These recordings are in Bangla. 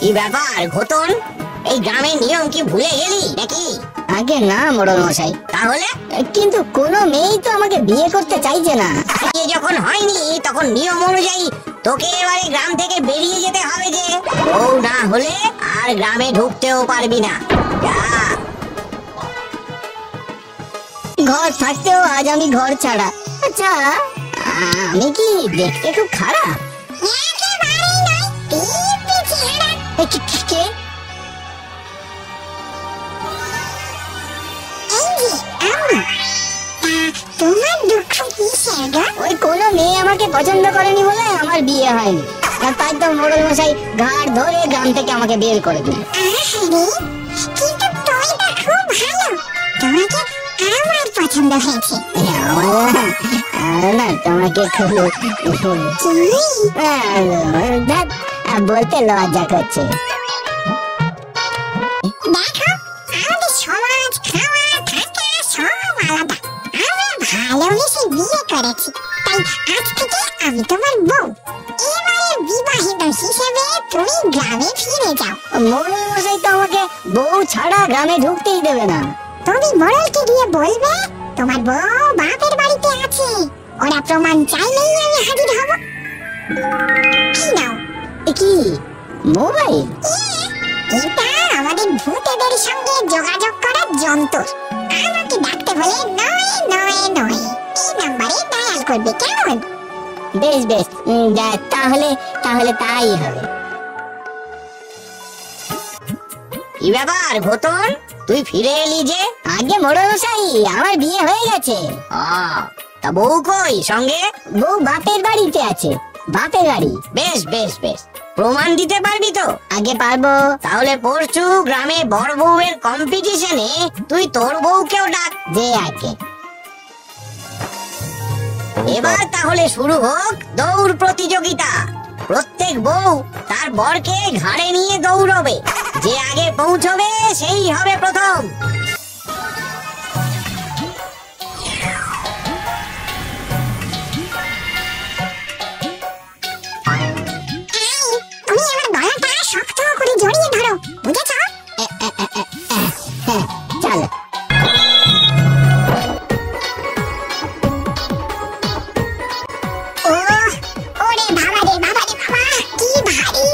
কি ব্যাপার ঘোতন, এই গ্রামের নিয়ম কি ভুলে গেলি নাকি? আগে না মোড়ল মশাই। তাহলে? কিন্তু কোনো মেয়েই তো আমাকে বিয়ে করতে চাইছে না। বিয়ে যখন হয়নি তখন নিয়ম অনুযায়ী তোকে এবারে গ্রাম থেকে বেরিয়ে যেতে হবে যে। বউ না হলে আর গ্রামে ঢুকতেও পারবি না। যা। ঘর থাকতেও আজ আমি ঘর ছাড়া। আচ্ছা, আমি কি দেখতে খুব খারাপ? কে? তোমার দুঃখ কি সেগা? ওই কোনো মেয়ে আমাকে পছন্দ করেনি বলে আমার বিয়ে হয়নি, আর তাই তো মোড়ল মশাই ঘাড় ধরে গ্রাম থেকে আমাকে বের করে দিল। আরে কিন্তু তুই তো খুব ভালো, তোমাকে আমার পছন্দ হয়েছে। আমার না তোমাকে খুব বলতে লজ্জা করছে। দেখো, আমাদের সমাজ, খাওয়া, থাকা সব আলাদা। আমরা ভালোবেসে বিয়ে করেছি, তাই আজ থেকে আমি তোমার বউ। এবারে বিবাহিত হিসেবে তুমি গ্রামে ফিরে যাও। মোড়ল মশাই তো আমাকে বউ ছাড়া গ্রামে ঢুকতেই দেবে না। তুমি মোড়লকে গিয়ে বলবে তোমার বউ বাপের বাড়িতে আছে, ওরা প্রমাণ চাইলেই আমি হাজির হব। এই নাও। কি মোবাইল? এটা আমাদের ভূতেদের সঙ্গে যোগাযোগ করার যন্ত্র। আমাকে ডাকতে বলে 999 এই নাম্বারে ডায়াল করবে, কেমন? বেশ বেশ, তাহলে তাই হবে। কি ব্যাপার ঘোতন, তুই ফিরে এলি যে? আগে মোড়ল মশাই, আমার বিয়ে হয়ে গেছে। তা বউ কই সঙ্গে? বউ বাপের বাড়িতে আছে, বাপের বাড়ি। বেশ বেশ বেশ, প্রমাণ দিতে পারবি তো? আগে পারবো। তাহলে পরশু গ্রামে বড় বউয়ের কম্পিটিশনে তুই তোর বউকেও ডাক দে আগে। এবার তাহলে শুরু হোক দৌড় প্রতিযোগিতা। প্রত্যেক বউ তার বরকে ঘাড়ে নিয়ে দৌড়বে, যে আগে পৌঁছবে সেই হবে প্রথম। তুমি আমার গলাটা শক্ত করে জড়িয়ে ধরো, বুঝেছ? চলো। ওরে বাবা রে বাবা রে বাবা, কি ভারী!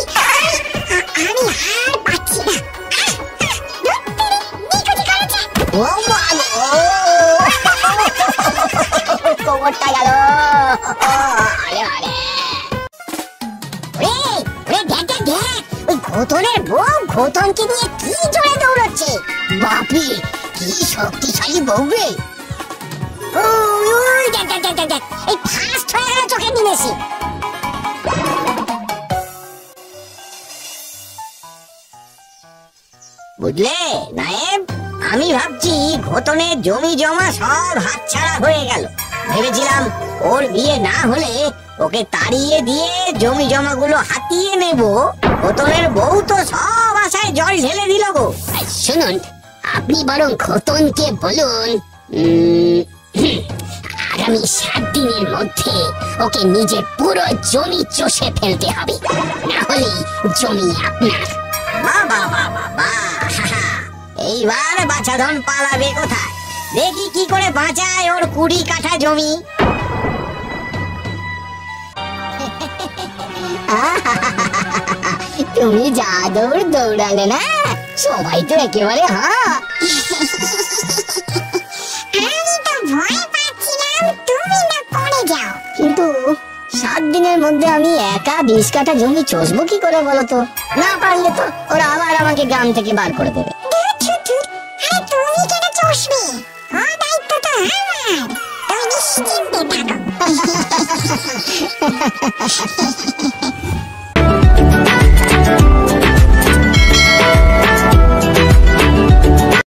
আমি আর পাচ্ছি না। ও মা গো, কোমরটা গেল। আরে আরে, ওই ঘোতনের বউ ঘোতনকে নিয়ে কি জোরে দৌড়চ্ছে! বাপরে কি শক্তিশালী বউ রে। ওই দেখ দেখ দেখ দেখ দেখ, এই ফার্স্ট হয়ে গেল চোখে নিমেষে। বুঝলে নায়েব, আমি ভাবছি ঘোতনের জমি জমা সব হাতছাড়া হয়ে গেল। ভেবেছিলাম ওর বিয়ে না হলে ওকে তাড়িয়ে দিয়ে জমি জমাগুলো হাতিয়ে নেব। ঘোতনের বউ তো সব আশায় জল ঢেলে দিল গো। শুনুন, আপনি বরং খোতনকে বলুন আগামী 7 দিনের মধ্যে ওকে নিজের পুরো জমি চষে ফেলতে হবে, না হলে জমি আপনার। বাবা বাবা বাবা, এইবার বাছাধন পালাবে কোথায়? দেখি কি করে বাঁচায় ওর 20 কাঠা জমি। তুমি যা দৌড় দৌড়ালে না, সবাই তো একেবারে আমি তো ভয় পাচ্ছিলাম তুমি না পড়ে যাও। কিন্তু 7 দিনের মধ্যে আমি একা 20 কাঠা জমি চষবো কি করে বলো তো? না পারলে তো ওরা আবার আমাকে গ্রাম থেকে বার করে দেবে। তুমি কেন চষবে? ও দায়িত্ব তো আমার, তুমি নিশ্চিন্তে থাকো।